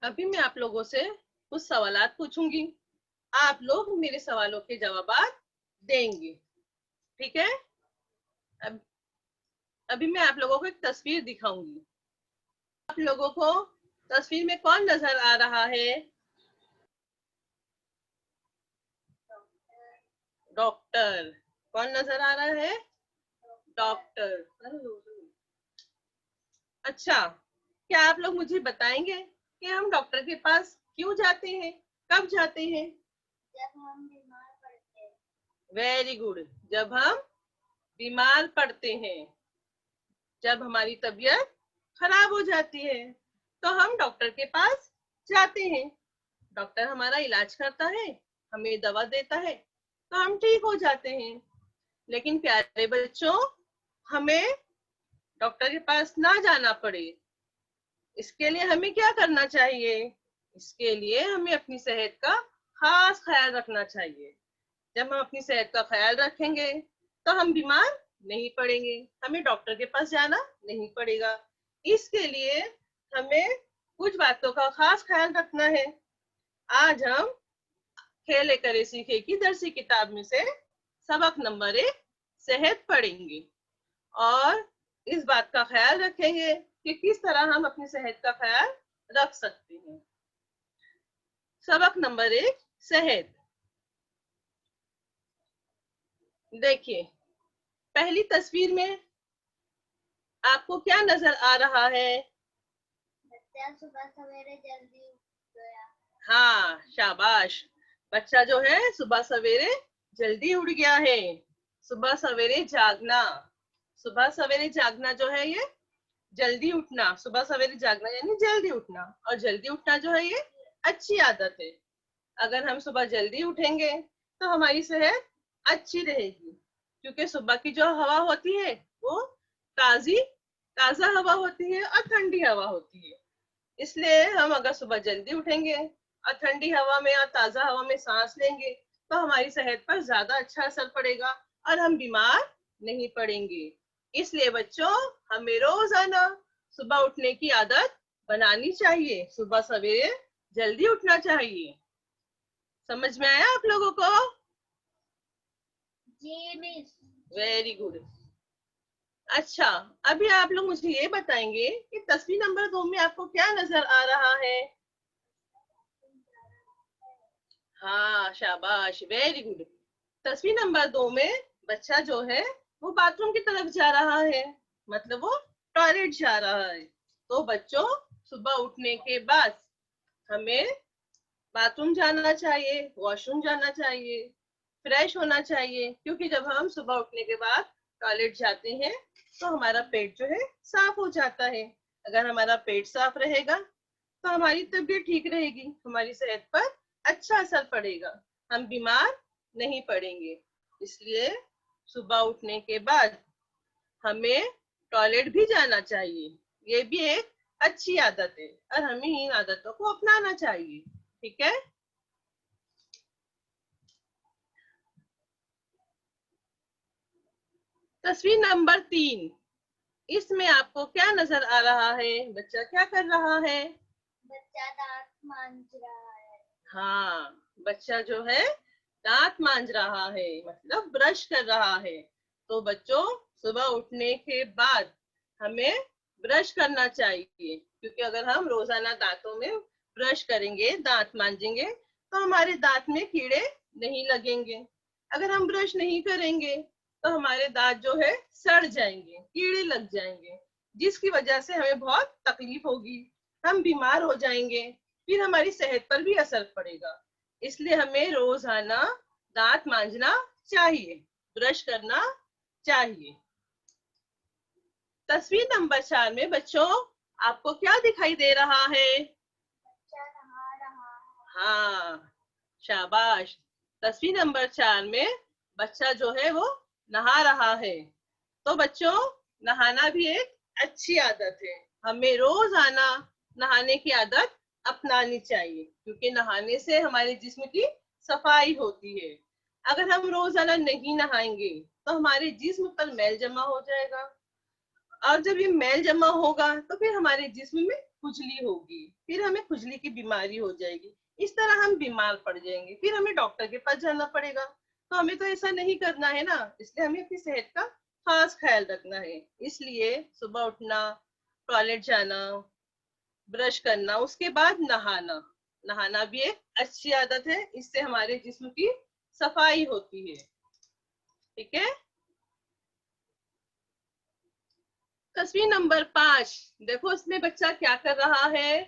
अभी मैं आप लोगों से कुछ सवालात पूछूंगी। आप लोग मेरे सवालों के जवाबात देंगे। ठीक है। अब अभी मैं आप लोगों को एक तस्वीर दिखाऊंगी। आप लोगों को तस्वीर में कौन नजर आ रहा है? डॉक्टर। कौन नजर आ रहा है? डॉक्टर। अच्छा, क्या आप लोग मुझे बताएंगे कि हम डॉक्टर के पास क्यों जाते हैं, कब जाते हैं? जब हम बीमार पड़ते हैं। Very good. जब हम बीमार पड़ते हैं, जब हमारी तबीयत खराब हो जाती है तो हम डॉक्टर के पास जाते हैं। डॉक्टर हमारा इलाज करता है, हमें दवा देता है तो हम ठीक हो जाते हैं। लेकिन प्यारे बच्चों, हमें डॉक्टर के पास ना जाना पड़े, इसके लिए हमें क्या करना चाहिए? इसके लिए हमें अपनी सेहत का खास ख्याल रखना चाहिए। जब हम अपनी सेहत का ख्याल रखेंगे तो हम बीमार नहीं पड़ेंगे, हमें डॉक्टर के पास जाना नहीं पड़ेगा। इसके लिए हमें कुछ बातों का खास ख्याल रखना है। आज हम खेले करे सीखे की दरसी किताब में से सबक नंबर 1 सेहत पढ़ेंगे और इस बात का ख्याल रखेंगे कि किस तरह हम अपनी सेहत का ख्याल रख सकते हैं। सबक नंबर 1 सेहत। देखिए, पहली तस्वीर में आपको क्या नजर आ रहा है? बच्चा सुबह सवेरे जल्दी उठ गया। हाँ, शाबाश। बच्चा जो है सुबह सवेरे जल्दी उठ गया है। सुबह सवेरे जागना, सुबह सवेरे जागना जो है ये जल्दी उठना, सुबह सवेरे जागना यानी जल्दी उठना, और जल्दी उठना जो है ये अच्छी आदत है। अगर हम सुबह जल्दी उठेंगे तो हमारी सेहत अच्छी रहेगी, क्योंकि सुबह की जो हवा होती है वो ताजी ताजा हवा होती है और ठंडी हवा होती है। इसलिए हम अगर सुबह जल्दी उठेंगे और ठंडी हवा में और ताजा हवा में सांस लेंगे तो हमारी सेहत पर ज्यादा अच्छा असर पड़ेगा और हम बीमार नहीं पड़ेंगे। इसलिए बच्चों, हमें रोजाना सुबह उठने की आदत बनानी चाहिए, सुबह सवेरे जल्दी उठना चाहिए। समझ में आया आप लोगों को? जी मिस। Very good. अच्छा, अभी आप लोग मुझे ये बताएंगे कि तस्वीर नंबर 2 में आपको क्या नजर आ रहा है? हाँ, शाबाश, वेरी गुड। तस्वीर नंबर 2 में बच्चा जो है वो बाथरूम की तरफ जा रहा है, मतलब वो टॉयलेट जा रहा है। तो बच्चों, सुबह उठने के बाद हमें बाथरूम जाना चाहिए, वॉशरूम जाना चाहिए, फ्रेश होना चाहिए, क्योंकि जब हम सुबह उठने के बाद टॉयलेट जाते हैं तो हमारा पेट जो है साफ हो जाता है। अगर हमारा पेट साफ रहेगा तो हमारी तबीयत ठीक रहेगी, हमारी सेहत पर अच्छा असर पड़ेगा, हम बीमार नहीं पड़ेंगे। इसलिए सुबह उठने के बाद हमें टॉयलेट भी जाना चाहिए। ये भी एक अच्छी आदत है और हमें इन आदतों को अपनाना चाहिए। ठीक है। तस्वीर नंबर 3, इसमें आपको क्या नजर आ रहा है? बच्चा क्या कर रहा है? बच्चा दांत मांज रहा है। हाँ, बच्चा जो है दांत मांज रहा है, मतलब ब्रश कर रहा है। तो बच्चों, सुबह उठने के बाद हमें ब्रश करना चाहिए, क्योंकि अगर हम रोजाना दांतों में ब्रश करेंगे, दांत मांजेंगे, तो हमारे दांत में कीड़े नहीं लगेंगे। अगर हम ब्रश नहीं करेंगे तो हमारे दांत जो है सड़ जाएंगे, कीड़े लग जाएंगे, जिसकी वजह से हमें बहुत तकलीफ होगी, हम बीमार हो जाएंगे, फिर हमारी सेहत पर भी असर पड़ेगा। इसलिए हमें रोजाना दांत मांजना चाहिए, ब्रश करना चाहिए। तस्वीर नंबर 4 में बच्चों आपको क्या दिखाई दे रहा है? बच्चा नहा रहा है। हाँ, शाबाश। तस्वीर नंबर 4 में बच्चा जो है वो नहा रहा है। तो बच्चों, नहाना भी एक अच्छी आदत है, हमें रोजाना नहाने की आदत अपनानी चाहिए, क्योंकि नहाने से हमारे जिस्म की सफाई होती है। अगर हम रोजाना नहीं नहाएंगे तो हमारे जिस्म पर मैल जमा हो जाएगा और जब ये मैल जमा होगा तो फिर हमारे जिस्म में खुजली होगी, फिर हमें खुजली की बीमारी हो जाएगी। इस तरह हम बीमार पड़ जाएंगे, फिर हमें डॉक्टर के पास जाना पड़ेगा। तो हमें तो ऐसा नहीं करना है ना, इसलिए हमें अपनी सेहत का खास ख्याल रखना है। इसलिए सुबह उठना, टॉयलेट जाना, ब्रश करना, उसके बाद नहाना। नहाना भी एक अच्छी आदत है, इससे हमारे जिस्म की सफाई होती है। ठीक है। तस्वीर नंबर 5, देखो इसमें बच्चा क्या कर रहा है।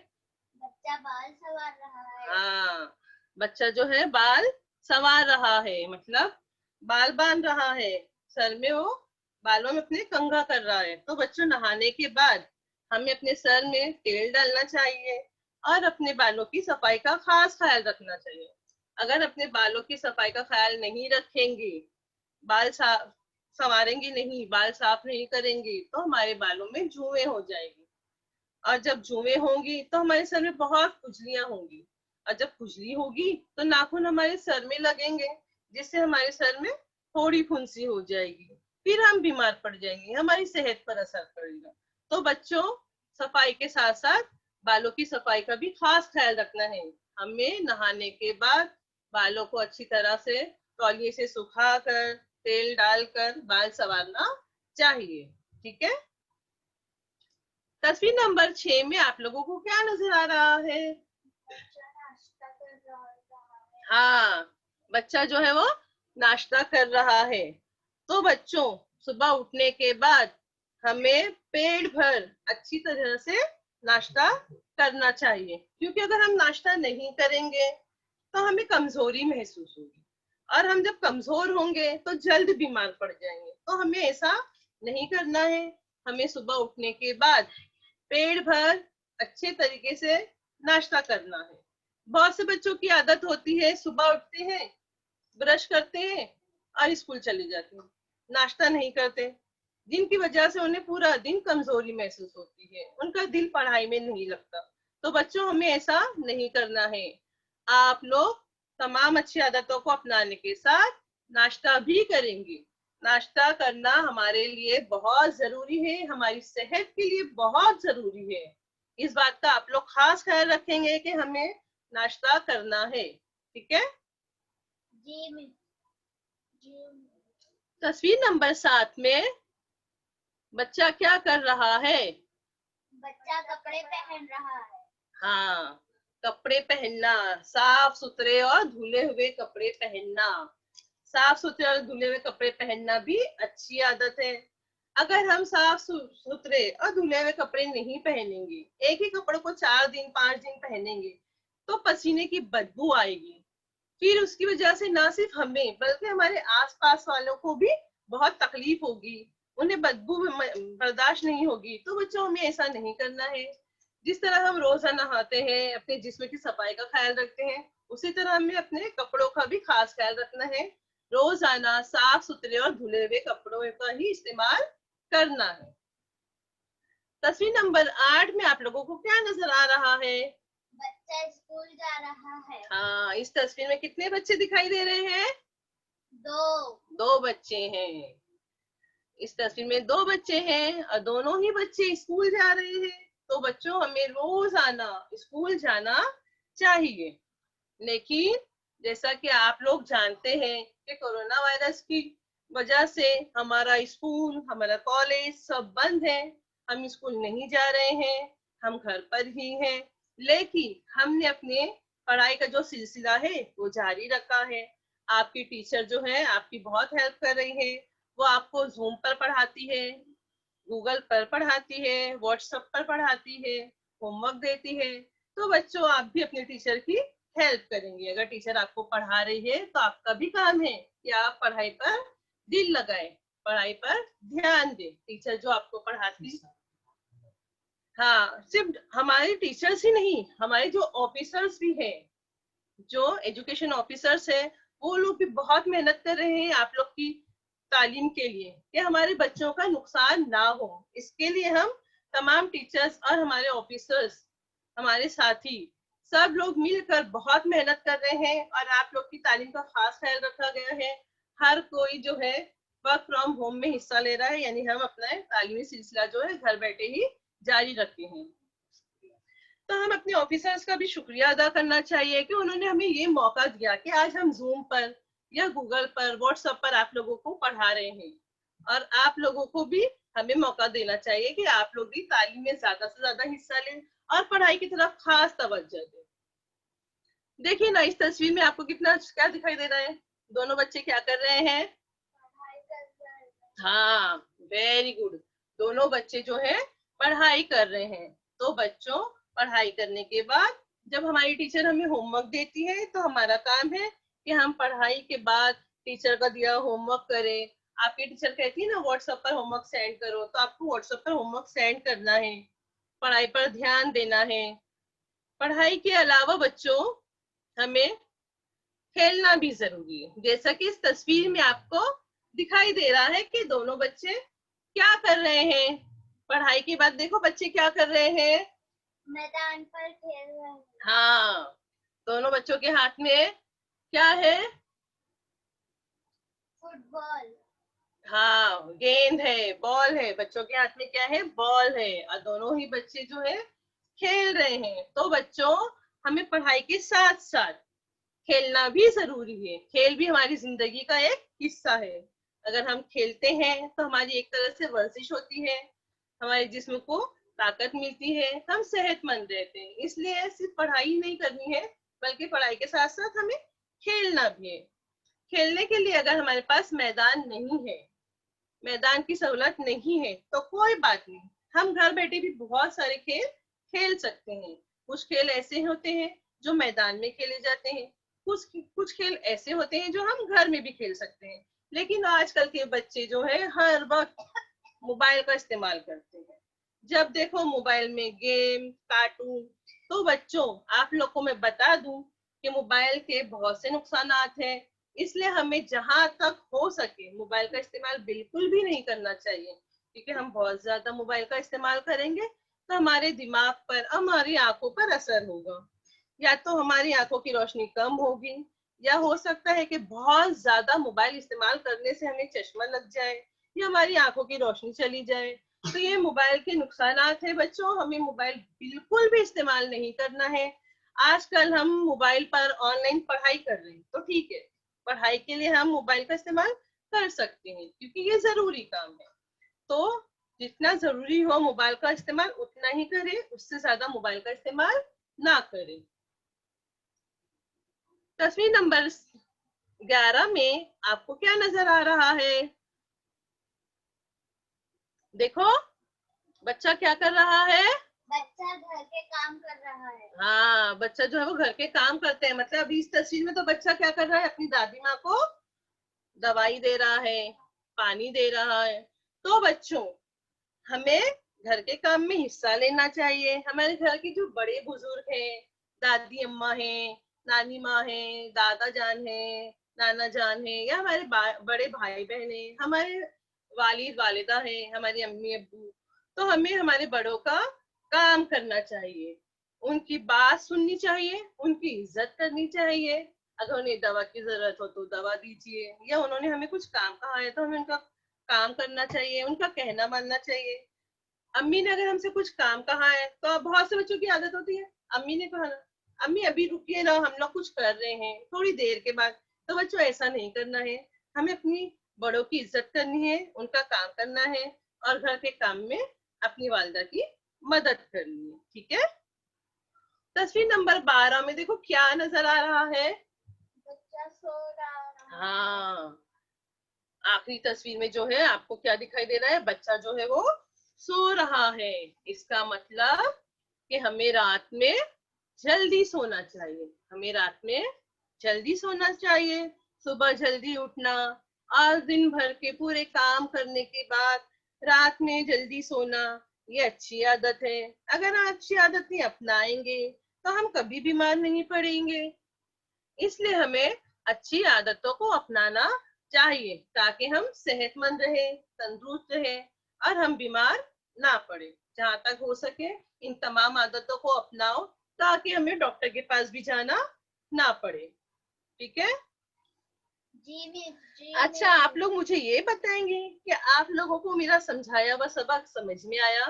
बच्चा बाल संवार रहा है। हाँ, बच्चा जो है बाल संवार रहा है, मतलब बाल बांध रहा है। सर में वो बालों में अपने कंघा कर रहा है। तो बच्चों, नहाने के बाद हमें अपने सर में तेल डालना चाहिए और अपने बालों की सफाई का खास ख्याल रखना चाहिए। अगर अपने बालों की सफाई का ख्याल नहीं रखेंगे, बाल साफ संवारेंगे नहीं, बाल साफ नहीं करेंगे, तो हमारे बालों में जुएं हो जाएगी। और जब जुएं होंगी तो हमारे सर में बहुत खुजलियां होंगी। और जब खुजली होगी तो नाखून हमारे सर में लगेंगे, जिससे हमारे सर में थोड़ी फुंसी हो जाएगी। फिर हम बीमार पड़ जाएंगे, हमारी सेहत पर असर पड़ेगा। तो बच्चों, सफाई के साथ साथ बालों की सफाई का भी खास ख्याल रखना है। हमें नहाने के बाद बालों को अच्छी तरह से तौलिए से सुखाकर, तेल डालकर बाल संवारना चाहिए। ठीक है। तस्वीर नंबर 6 में आप लोगों को क्या नजर आ रहा है। बच्चा नाश्ता कर रहा है। हाँ, बच्चा जो है वो नाश्ता कर रहा है। तो बच्चों, सुबह उठने के बाद हमें पेट भर अच्छी तरह से नाश्ता करना चाहिए, क्योंकि अगर हम नाश्ता नहीं करेंगे तो हमें कमजोरी महसूस होगी, और हम जब कमजोर होंगे तो जल्द बीमार पड़ जाएंगे। तो हमें ऐसा नहीं करना है। हमें सुबह उठने के बाद पेट भर अच्छे तरीके से नाश्ता करना है। बहुत से बच्चों की आदत होती है, सुबह उठते हैं, ब्रश करते हैं और स्कूल चले जाते हैं, नाश्ता नहीं करते, जिनकी वजह से उन्हें पूरा दिन कमजोरी महसूस होती है, उनका दिल पढ़ाई में नहीं लगता। तो बच्चों, हमें ऐसा नहीं करना है। आप लोग तमाम अच्छी आदतों को अपनाने के साथ नाश्ता भी करेंगे। नाश्ता करना हमारे लिए बहुत जरूरी है, हमारी सेहत के लिए बहुत जरूरी है। इस बात का आप लोग खास ख्याल रखेंगे कि हमें नाश्ता करना है। ठीक है। जी मिस। जी। तस्वीर नंबर 7 में बच्चा क्या कर रहा है। बच्चा कपड़े पहन रहा है। हाँ, कपड़े पहनना, साफ सुथरे और धुले हुए कपड़े पहनना। साफ सुथरे और धुले हुए कपड़े पहनना भी अच्छी आदत है। अगर हम साफ सुथरे और धुले हुए कपड़े नहीं पहनेंगे, एक ही कपड़े को 4 दिन 5 दिन पहनेंगे, तो पसीने की बदबू आएगी। फिर उसकी वजह से ना सिर्फ हमें बल्कि हमारे आसपास वालों को भी बहुत तकलीफ होगी, उन्हें बदबू बर्दाश्त नहीं होगी। तो बच्चों, हमें ऐसा नहीं करना है। जिस तरह हम रोजा नहाते हैं, अपने जिस्म की सफाई का ख्याल रखते हैं, उसी तरह हमें अपने कपड़ों का भी खास ख्याल रखना है। रोजाना साफ सुथरे और धुले हुए कपड़ों का ही इस्तेमाल करना है। तस्वीर नंबर 8 में आप लोगों को क्या नजर आ रहा है। बच्चा स्कूल जा रहा है। हाँ, इस तस्वीर में कितने बच्चे दिखाई दे रहे हैं। 2। 2 बच्चे हैं। इस तस्वीर में 2 बच्चे हैं और दोनों ही बच्चे स्कूल जा रहे हैं। तो बच्चों, हमें रोजाना स्कूल जाना चाहिए। लेकिन जैसा कि आप लोग जानते हैं कि कोरोना वायरस की वजह से हमारा स्कूल, हमारा कॉलेज सब बंद है। हम स्कूल नहीं जा रहे हैं, हम घर पर ही हैं। लेकिन हमने अपने पढ़ाई का जो सिलसिला है वो जारी रखा है। आपकी टीचर जो है आपकी बहुत हेल्प कर रही है। वो आपको जूम पर पढ़ाती है, गूगल पर पढ़ाती है, व्हाट्सएप पर पढ़ाती है, होमवर्क देती है। तो बच्चों, आप भी अपने टीचर की हेल्प करेंगे। अगर टीचर आपको पढ़ा रही है तो आपका भी काम है कि आप पढ़ाई पर दिल लगाएं, पढ़ाई पर ध्यान दें। टीचर जो आपको पढ़ाती, हाँ, सिर्फ हमारे टीचर्स ही नहीं, हमारे जो ऑफिसर्स भी हैं, जो एजुकेशन ऑफिसर्स है, वो लोग भी बहुत मेहनत कर रहे हैं आप लोग की तालीम के लिए, कि हमारे बच्चों का नुकसान ना हो। इसके लिए हम तमाम टीचर्स और हमारे ऑफिसर्स, हमारे साथी, सब लोग मिलकर बहुत मेहनत कर रहे हैं और आप लोग की तालीम का खास ख्याल रखा गया है। हर कोई जो है वर्क फ्रॉम होम में हिस्सा ले रहा है, यानी हम अपना तालीमी सिलसिला जो है घर बैठे ही जारी रखते हैं। तो हम अपने ऑफिसर्स का भी शुक्रिया अदा करना चाहिए कि उन्होंने हमें ये मौका दिया कि आज हम जूम पर या गूगल पर, व्हाट्सएप पर आप लोगों को पढ़ा रहे हैं, और आप लोगों को भी हमें मौका देना चाहिए कि आप लोग भी तालीम में ज्यादा से ज्यादा हिस्सा लें और पढ़ाई की तरफ खास तवज्जो दें। देखिए ना, इस तस्वीर में आपको कितना क्या दिखाई दे रहा है, दोनों बच्चे क्या कर रहे हैं? पढ़ाई कर रहे हैं। हाँ, वेरी गुड। दोनों बच्चे जो है पढ़ाई कर रहे हैं। तो बच्चों, पढ़ाई करने के बाद जब हमारी टीचर हमें होमवर्क देती है तो हमारा काम है कि हम पढ़ाई के बाद टीचर का दिया होमवर्क करें। आपकी टीचर कहती है ना व्हाट्सएप पर होमवर्क सेंड करो, तो आपको व्हाट्सएप पर होमवर्क सेंड करना है, पढ़ाई पर ध्यान देना है। पढ़ाई के अलावा बच्चों, हमें खेलना भी जरूरी है। जैसा कि इस तस्वीर में आपको दिखाई दे रहा है कि दोनों बच्चे क्या कर रहे हैं। पढ़ाई के बाद देखो बच्चे क्या कर रहे हैं, मैदान पर खेल रहे हैं। हाँ, दोनों बच्चों के हाथ में क्या है? फुटबॉल। हाँ, गेंद है, बॉल है। बच्चों के हाथ में क्या है? बॉल है। और दोनों ही बच्चे जो है खेल रहे हैं। तो बच्चों, हमें पढ़ाई के साथ साथ खेलना भी जरूरी है। खेल भी हमारी जिंदगी का एक हिस्सा है। अगर हम खेलते हैं तो हमारी एक तरह से वर्जिश होती है, हमारे जिस्म को ताकत मिलती है, हम सेहतमंद रहते हैं। इसलिए सिर्फ पढ़ाई नहीं करनी है, बल्कि पढ़ाई के साथ साथ हमें खेलना भी है। खेलने के लिए अगर हमारे पास मैदान नहीं है, मैदान की सहूलत नहीं है, तो कोई बात नहीं, हम घर बैठे भी बहुत सारे खेल खेल सकते हैं। कुछ खेल ऐसे होते हैं जो मैदान में खेले जाते हैं, कुछ खेल ऐसे होते हैं जो हम घर में भी खेल सकते हैं। लेकिन आजकल के बच्चे जो है हर वक्त मोबाइल का इस्तेमाल करते हैं। जब देखो मोबाइल में गेम, कार्टून। तो बच्चों, आप लोग को मैं बता दूं कि मोबाइल के बहुत से नुकसानात हैं। इसलिए हमें जहां तक हो सके मोबाइल का इस्तेमाल बिल्कुल भी नहीं करना चाहिए, क्योंकि हम बहुत ज्यादा मोबाइल का इस्तेमाल करेंगे तो हमारे दिमाग पर, हमारी आंखों पर असर होगा। या तो हमारी आंखों की रोशनी कम होगी, या हो सकता है कि बहुत ज्यादा मोबाइल इस्तेमाल करने से हमें चश्मा लग जाए या हमारी आंखों की रोशनी चली जाए। तो ये मोबाइल के नुकसानात है बच्चों। हमें मोबाइल बिल्कुल भी इस्तेमाल नहीं करना है। आजकल हम मोबाइल पर ऑनलाइन पढ़ाई कर रहे हैं तो ठीक है, पढ़ाई के लिए हम मोबाइल का इस्तेमाल कर सकते हैं क्योंकि ये जरूरी काम है। तो जितना जरूरी हो मोबाइल का इस्तेमाल उतना ही करें, उससे ज्यादा मोबाइल का इस्तेमाल ना करें। तस्वीर नंबर 11 में आपको क्या नजर आ रहा है? देखो, बच्चा क्या कर रहा है? बच्चा घर के काम कर रहा है। हाँ, बच्चा जो है वो घर के काम करते हैं। मतलब अभी इस तस्वीर में तो बच्चा क्या कर रहा है? अपनी दादी माँ को दवाई दे रहा है, पानी दे रहा है। तो बच्चों, हमें घर के काम में हिस्सा लेना चाहिए। हमारे घर के जो बड़े बुजुर्ग हैं, दादी अम्मा हैं, नानी माँ हैं, दादा जान हैं, नाना जान हैं, या हमारे बड़े भाई बहन हैं, हमारे वालिद वालिदा हैं, हमारी अम्मी अब्बू, तो हमें हमारे बड़ों का काम करना चाहिए, उनकी बात सुननी चाहिए, उनकी इज्जत करनी चाहिए। अगर उन्हें दवा की जरूरत हो तो दवा दीजिए, या उन्होंने हमें कुछ काम कहा है तो हमें उनका काम करना चाहिए, उनका कहना मानना चाहिए। अम्मी ने अगर हमसे कुछ काम कहा है तो बहुत से बच्चों की आदत होती है, अम्मी ने कहा ना, अम्मी अभी रुकिए ना, हम लोग कुछ कर रहे हैं, थोड़ी देर के बाद। तो बच्चों, ऐसा नहीं करना है। हमें अपनी बड़ों की इज्जत करनी है, उनका काम करना है, और घर के काम में अपनी वालिदा की मदद करनी है। ठीक है। तस्वीर नंबर 12 में देखो क्या नजर आ रहा है? बच्चा सो रहा है। हाँ, आखिरी तस्वीर में जो है आपको क्या दिखाई दे रहा है? बच्चा जो है वो सो रहा है। इसका मतलब कि हमें रात में जल्दी सोना चाहिए, हमें रात में जल्दी सोना चाहिए, सुबह जल्दी उठना, और दिन भर के पूरे काम करने के बाद रात में जल्दी सोना, ये अच्छी आदत है। अगर अच्छी आदतें अपनाएंगे तो हम कभी बीमार नहीं पड़ेंगे। इसलिए हमें अच्छी आदतों को अपनाना चाहिए ताकि हम सेहतमंद रहे, तंदुरुस्त रहे, और हम बीमार ना पड़े। जहां तक हो सके इन तमाम आदतों को अपनाओ ताकि हमें डॉक्टर के पास भी जाना ना पड़े। ठीक है। जी मिस, जी अच्छा, मिस। आप लोग मुझे ये बताएंगे कि आप लोगों को मेरा समझाया हुआ सबक समझ में आया?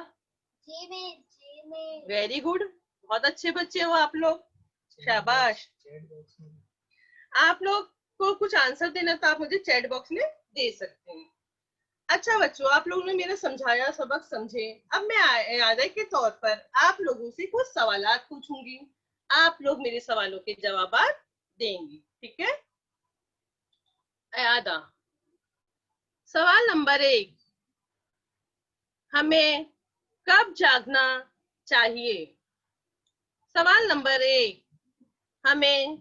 जी मिस, जी मिस। वेरी गुड, बहुत अच्छे बच्चे हो आप लोग, शाबाश। आप लोग को कुछ आंसर देना तो आप मुझे चैट बॉक्स में दे सकते हैं। अच्छा बच्चों, आप लोगों ने मेरा समझाया सबक समझे। अब मैं यादें के तौर पर आप लोगों से कुछ सवालात पूछूंगी, आप लोग मेरे सवालों के जवाब देंगी, ठीक है? यादा, सवाल नंबर 1, हमें कब जागना चाहिए? सवाल नंबर 1, हमें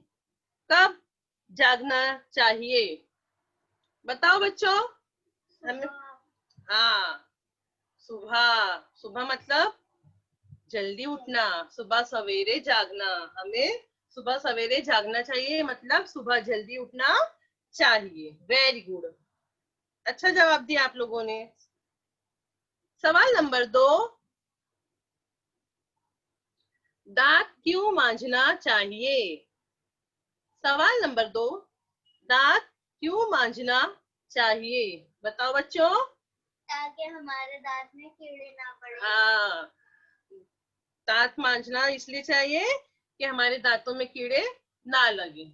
कब जागना चाहिए? बताओ बच्चों। हमें, हाँ, सुबह। सुबह मतलब जल्दी उठना, सुबह सवेरे जागना। हमें सुबह सवेरे जागना चाहिए, मतलब सुबह जल्दी उठना चाहिए। वेरी गुड, अच्छा जवाब दिया आप लोगों ने। सवाल नंबर 2, दांत क्यों मांजना चाहिए? सवाल नंबर 2, दांत क्यों मांजना चाहिए? बताओ बच्चों। ताकि हमारे दांत में कीड़े ना पड़े। हाँ, दांत मांजना इसलिए चाहिए कि हमारे दांतों में कीड़े ना लगे।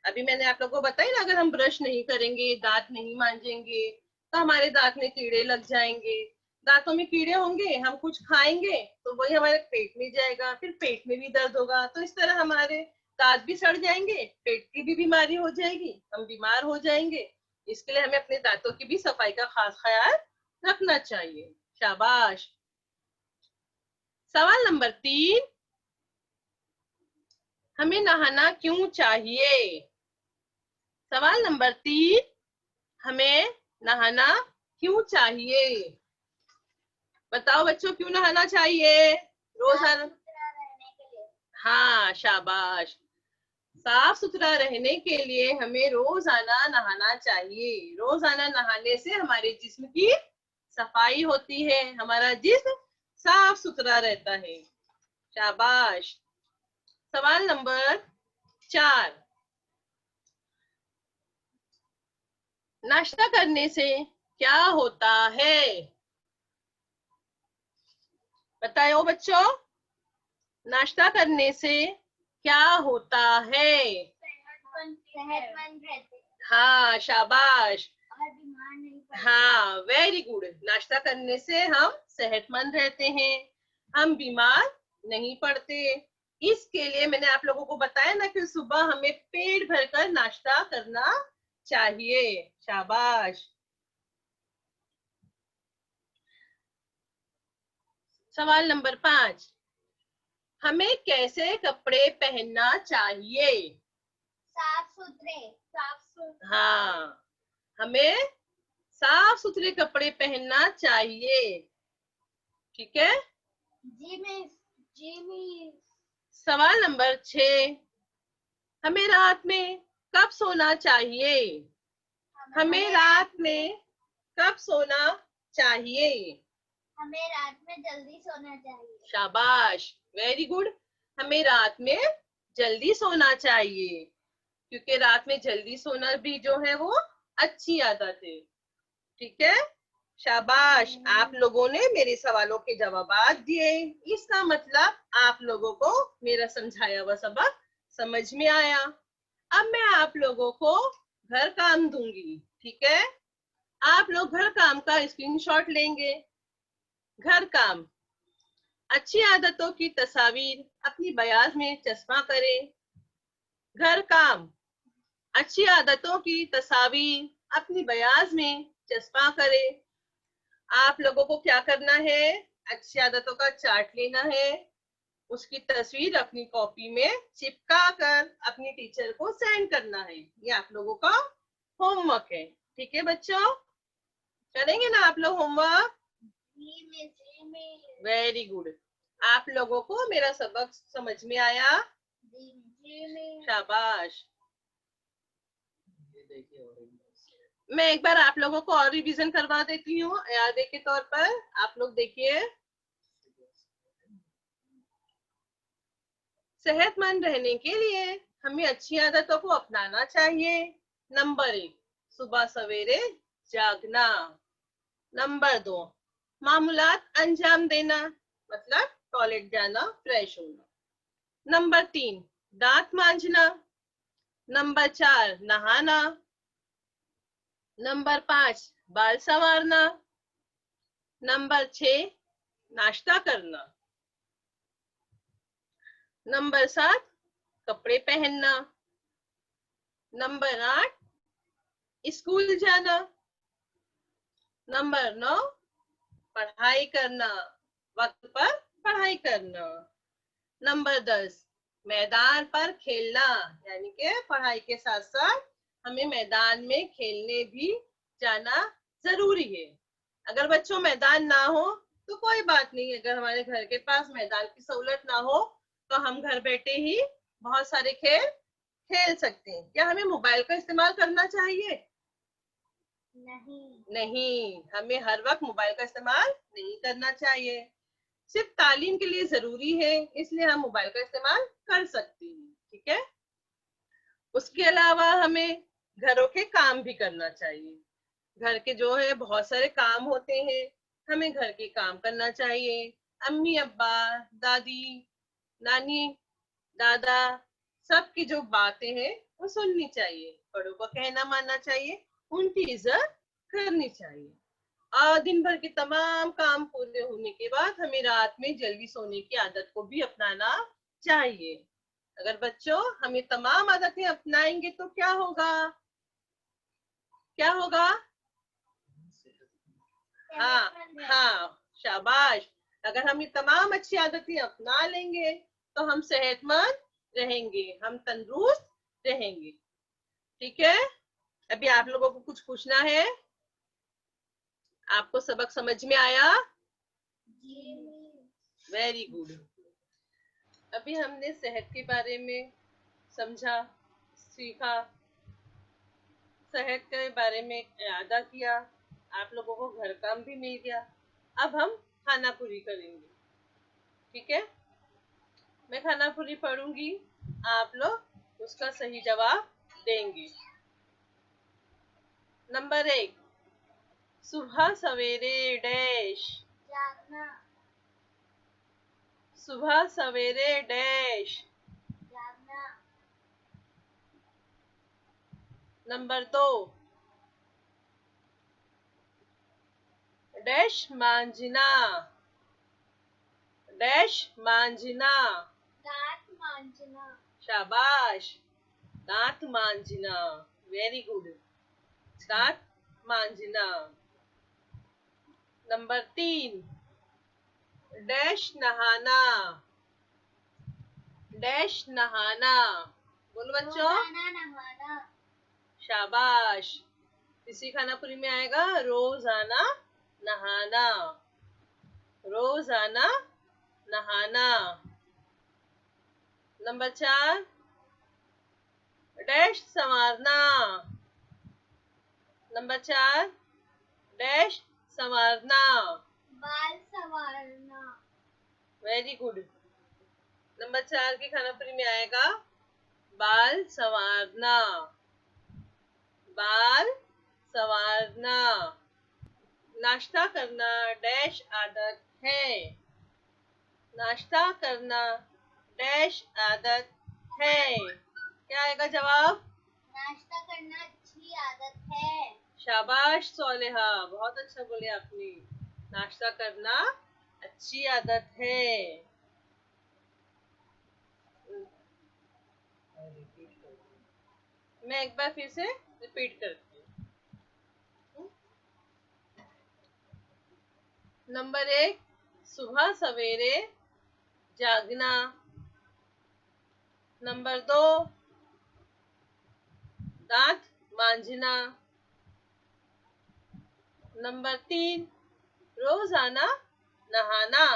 अभी मैंने आप लोगों को बताया ना, अगर हम ब्रश नहीं करेंगे, दांत नहीं मांजेंगे, तो हमारे दांत में कीड़े लग जाएंगे। दांतों में कीड़े होंगे, हम कुछ खाएंगे तो वही हमारे पेट में जाएगा, फिर पेट में भी दर्द होगा, तो इस तरह हमारे दांत भी सड़ जाएंगे, पेट की भी बीमारी हो जाएगी, हम बीमार हो जाएंगे। इसके लिए हमें अपने दांतों की भी सफाई का खास ख्याल रखना चाहिए। शाबाश। सवाल नंबर 3, हमें नहाना क्यों चाहिए? सवाल नंबर 3, हमें नहाना क्यों चाहिए? बताओ बच्चों, क्यों नहाना चाहिए साफ रोजाना? सुथरा रहने के लिए। हाँ, शाबाश। साफ सुथरा रहने के लिए हमें रोजाना नहाना चाहिए। रोजाना नहाने से हमारे जिस्म की सफाई होती है, हमारा जिस्म साफ सुथरा रहता है। शाबाश। सवाल नंबर 4, नाश्ता करने से क्या होता है? बताओ बच्चों, नाश्ता करने से क्या होता है? सेहतमंद रहते हाँ, शाबाश। और बीमार नहीं पड़ते। हाँ, वेरी गुड। नाश्ता करने से हम सेहतमंद रहते हैं, हम बीमार नहीं पड़ते। इसके लिए मैंने आप लोगों को बताया ना कि सुबह हमें पेट भरकर नाश्ता करना चाहिए। शाबाश। सवाल नंबर 5, हमें कैसे कपड़े पहनना चाहिए? साफ सुथरे। साफ सुथरे। हाँ, हमें साफ सुथरे कपड़े पहनना चाहिए, ठीक है? जी मिस, जी मिस। सवाल नंबर 6, हमें रात में कब सोना चाहिए? हमें रात में कब सोना चाहिए? हमें रात में जल्दी सोना चाहिए। शाबाश, वेरी गुड। हमें रात में जल्दी सोना चाहिए, क्योंकि रात में जल्दी सोना भी जो है वो अच्छी आदत है, ठीक है? शाबाश, आप लोगों ने मेरे सवालों के जवाब दिए। इसका मतलब आप लोगों को मेरा समझाया हुआ सबक समझ में आया। अब मैं आप लोगों को घर काम दूंगी, ठीक है? आप लोग घर काम का स्क्रीनशॉट लेंगे। घर काम, अच्छी आदतों की तस्वीर अपनी बयाज में चस्पा करें। घर काम, अच्छी आदतों की तस्वीर अपनी बयाज में चस्पा करें। आप लोगों को क्या करना है? अच्छी आदतों का चार्ट लेना है, उसकी तस्वीर अपनी कॉपी में चिपका कर अपनी टीचर को सेंड करना है। ये आप लोगों का होमवर्क है, ठीक है बच्चों? करेंगे ना आप लोग होमवर्क? जी मिस, जी मिस। Very good. आप लोगों को मेरा सबक समझ में आया? जी मिस। शाबाश। मैं एक बार आप लोगों को और रिवीजन करवा देती हूँ याद के तौर पर। आप लोग देखिए, सेहतमंद रहने के लिए हमें अच्छी आदतों को अपनाना चाहिए। नंबर 1, सुबह सवेरे जागना। नंबर 2, मामूलात अंजाम देना, मतलब टॉयलेट जाना, फ्रेश होना। नंबर 3, दांत मांजना। नंबर 4, नहाना। नंबर 5, बाल संवारना। नंबर 6, नाश्ता करना। नंबर 7, कपड़े पहनना। नंबर 8, स्कूल जाना। नंबर 9, पढ़ाई करना, वक्त पर पढ़ाई करना। नंबर 10, मैदान पर खेलना, यानी कि पढ़ाई के साथ साथ हमें मैदान में खेलने भी जाना जरूरी है। अगर बच्चों मैदान ना हो तो कोई बात नहीं, अगर हमारे घर के पास मैदान की सहूलत ना हो तो हम घर बैठे ही बहुत सारे खेल खेल सकते हैं। क्या हमें मोबाइल का इस्तेमाल करना चाहिए? नहीं, हमें हर वक्त मोबाइल का इस्तेमाल नहीं करना चाहिए। सिर्फ तालीम के लिए जरूरी है, इसलिए हम मोबाइल का इस्तेमाल कर सकते हैं। ठीक है। उसके अलावा हमें घरों के काम भी करना चाहिए। घर के जो है बहुत सारे काम होते हैं, हमें घर के काम करना चाहिए। अम्मी अब्बा, दादी, नानी, दादा, सबकी जो बातें हैं वो सुननी चाहिए, बड़ों को कहना मानना चाहिए, उनकी इज्जत करनी चाहिए। और दिन भर के तमाम काम पूरे होने के बाद हमें रात में जल्दी सोने की आदत को भी अपनाना चाहिए। अगर बच्चों हम ये तमाम आदतें अपनाएंगे तो क्या होगा? क्या होगा? हाँ, हाँ, शाबाश। अगर हम ये तमाम अच्छी आदतें अपना लेंगे तो हम सेहतमंद रहेंगे, हम तंदुरुस्त रहेंगे। ठीक है। अभी आप लोगों को कुछ पूछना है? आपको सबक समझ में आया? Very good. अभी हमने सेहत के बारे में समझा, सीखा, सेहत के बारे में अदा किया, आप लोगों को घर काम भी मिल गया। अब हम खाना पूरी करेंगे। ठीक है। मैं खाना पूरी पढ़ूंगी, आप लोग उसका सही जवाब देंगे। नंबर 1, सुबह सवेरे डैश। जागना। सुबह सवेरे डैश। जागना। नंबर 2, डैश मांजना। डैश मांजना। दांत मांजना। शाबाश, दांत मांजना। वेरी गुड, दांत मांजना। नंबर 3, डैश नहाना। डैश नहाना। बोलो बच्चों। रोजाना नहाना। शाबाश, इसी खानापुरी में आएगा रोजाना नहाना। रोजाना नहाना। नंबर 4, डैश संवारना। नंबर 4, डैश संवारना। बाल संवारना। Very good. नंबर 4 की खानापुरी में आएगा बाल संवारना। बाल संवारना। नाश्ता करना डैश आदत है। नाश्ता करना डैश आदत है। क्या आएगा जवाब? नाश्ता करना अच्छी आदत है। शाबाश सोलेहा, बहुत अच्छा बोले आपने। नाश्ता करना अच्छी आदत है। मैं एक बार फिर से रिपीट करती हूँ। नंबर 1, सुबह सवेरे जागना। नंबर 2, दांत मांजना। नंबर 3, रोजाना नहाना।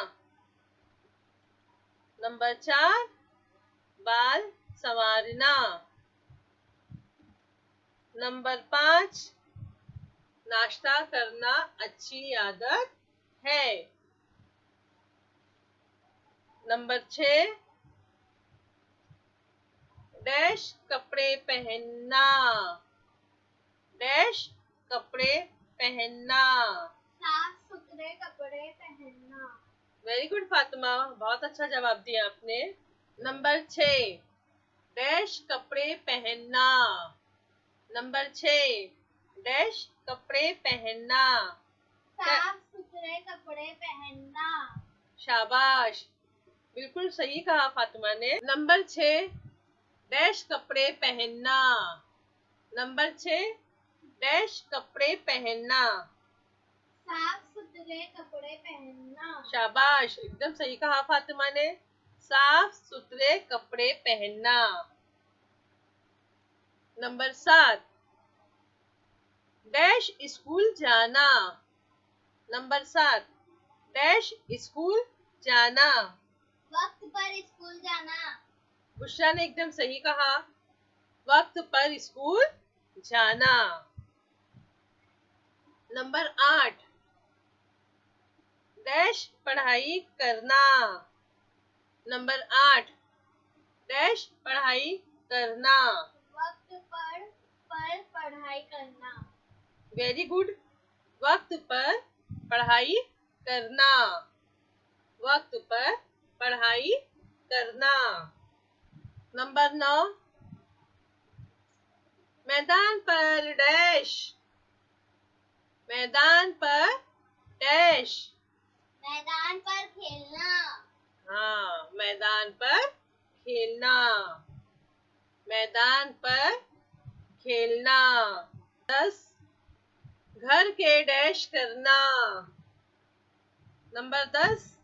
नंबर 4, बाल संवारना। नंबर 5, नाश्ता करना अच्छी आदत है। नंबर 6, डैश कपड़े पहनना। डैश कपड़े पहनना। साफ सुथरे कपड़े पहनना। वेरी गुड फातिमा, बहुत अच्छा जवाब दिया आपने। नंबर 6, डैश कपड़े पहनना। नंबर 6, डैश कपड़े पहनना। साफ सुथरे कपड़े पहनना। शाबाश, बिल्कुल सही कहा फातिमा ने। नंबर 6, डैश कपड़े पहनना। नंबर 6, डैश कपड़े पहनना। साफ सुथरे कपड़े पहनना। शाबाश, एकदम सही कहा फातिमा ने। साफ सुथरे कपड़े पहनना। नंबर 7, डैश स्कूल जाना। नंबर 7, डैश स्कूल जाना। वक्त पर स्कूल जाना। बुशरा ने एकदम सही कहा, वक्त पर स्कूल जाना। नंबर 8, डैश पढ़ाई करना। नंबर 8, डैश पढ़ाई करना। वक्त पर पढ़ाई करना। वेरी गुड, वक्त पर पढ़ाई करना। वक्त पर पढ़ाई करना। नंबर 9, मैदान पर डैश। मैदान पर डैश। मैदान पर खेलना। हाँ, मैदान पर खेलना। मैदान पर खेलना। 10, घर के डैश करना। नंबर 10,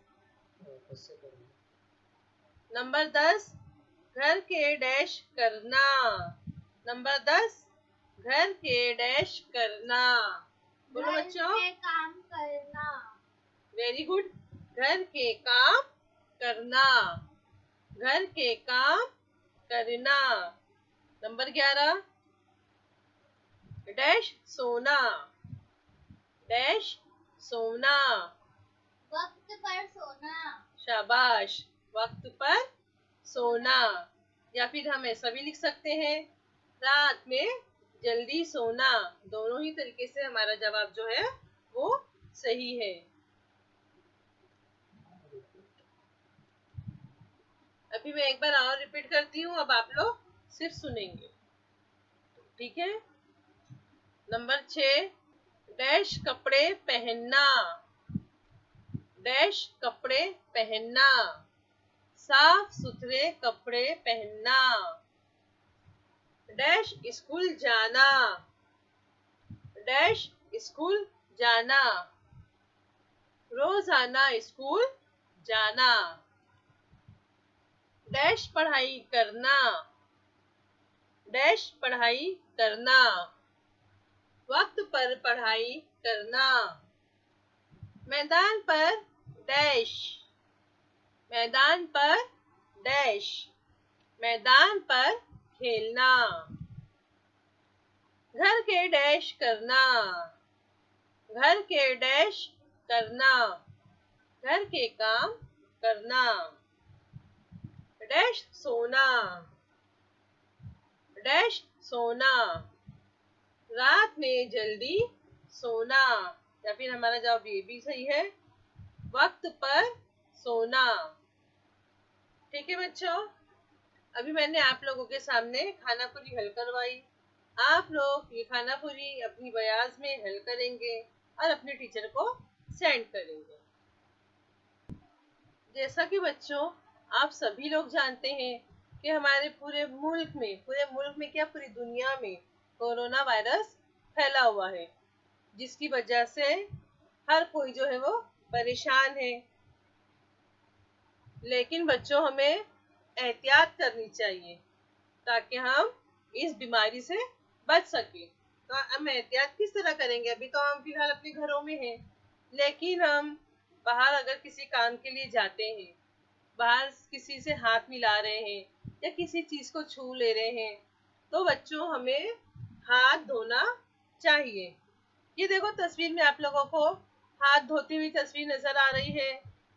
नंबर 10, घर के डैश करना। नंबर 10, घर के डैश करना। बोलो घर बच्चों। के काम करना। वेरी गुड, घर के काम करना। घर के काम करना। नंबर 11, डैश सोना। डैश सोना। वक्त पर सोना। शाबाश, वक्त पर सोना। या फिर हम ऐसा भी लिख सकते हैं, रात में जल्दी सोना। दोनों ही तरीके से हमारा जवाब जो है वो सही है। अभी मैं एक बार और रिपीट करती हूँ, अब आप लोग सिर्फ सुनेंगे, ठीक है। नंबर 6, डैश कपड़े पहनना। डैश कपड़े पहनना। साफ सुथरे कपड़े पहनना। डैश स्कूल जाना। डैश स्कूल जाना। रोजाना स्कूल जाना। डैश पढ़ाई करना। डैश पढ़ाई करना। वक्त पर पढ़ाई करना। मैदान पर डैश। मैदान पर डैश। मैदान पर खेलना। घर के डैश करना। घर के डैश करना। घर के काम करना। डैश सोना। डैश सोना। रात में जल्दी सोना। या फिर हमारा जवाब ये भी सही है, वक्त पर सोना। ठीक है बच्चों, अभी मैंने आप लोगों के सामने खाना पूरी हल करवाई। आप लोग ये खाना पूरी अपनी बयाज में हल करेंगे और अपने टीचर को सेंड करेंगे। जैसा कि बच्चों आप सभी लोग जानते हैं कि हमारे पूरे मुल्क में क्या पूरी दुनिया में कोरोना वायरस फैला हुआ है, जिसकी वजह से हर कोई जो है वो परेशान है। लेकिन बच्चों हमें एहतियात करनी चाहिए ताकि हम इस बीमारी से बच सके। तो हम एहतियात किस तरह करेंगे? अभी तो हम फिलहाल अपने घरों में हैं, लेकिन हम बाहर अगर किसी काम के लिए जाते हैं, बाहर किसी से हाथ मिला रहे हैं या किसी चीज को छू ले रहे हैं, तो बच्चों हमें हाथ धोना चाहिए। ये देखो तस्वीर में आप लोगों को हाथ धोती हुई तस्वीर नजर आ रही है।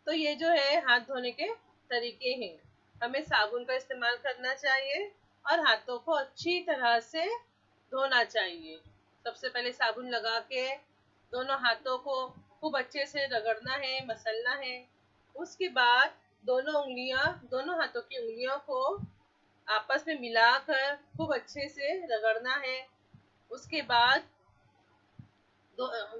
तो ये जो है हाथ धोने के तरीके हैं। हमें साबुन का इस्तेमाल करना चाहिए और हाथों को अच्छी तरह से धोना चाहिए। सबसे पहले साबुन लगा के दोनों हाथों को खूब अच्छे से रगड़ना है, मसलना है। उसके बाद दोनों हाथों की उंगलियों को आपस में मिलाकर खूब अच्छे से रगड़ना है। उसके बाद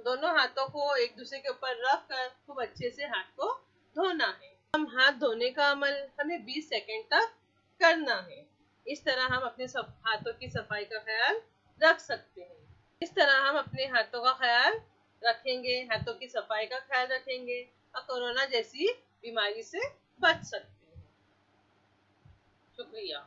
दोनों हाथों को एक दूसरे के ऊपर रख कर खूब अच्छे से हाथ को धोना है। हम हाथ धोने का अमल हमें 20 सेकंड तक करना है। इस तरह हम अपने हाथों की सफाई का ख्याल रख सकते हैं। इस तरह हम अपने हाथों का ख्याल रखेंगे, हाथों की सफाई का ख्याल रखेंगे और कोरोना जैसी बीमारी से बच सकते हैं। शुक्रिया।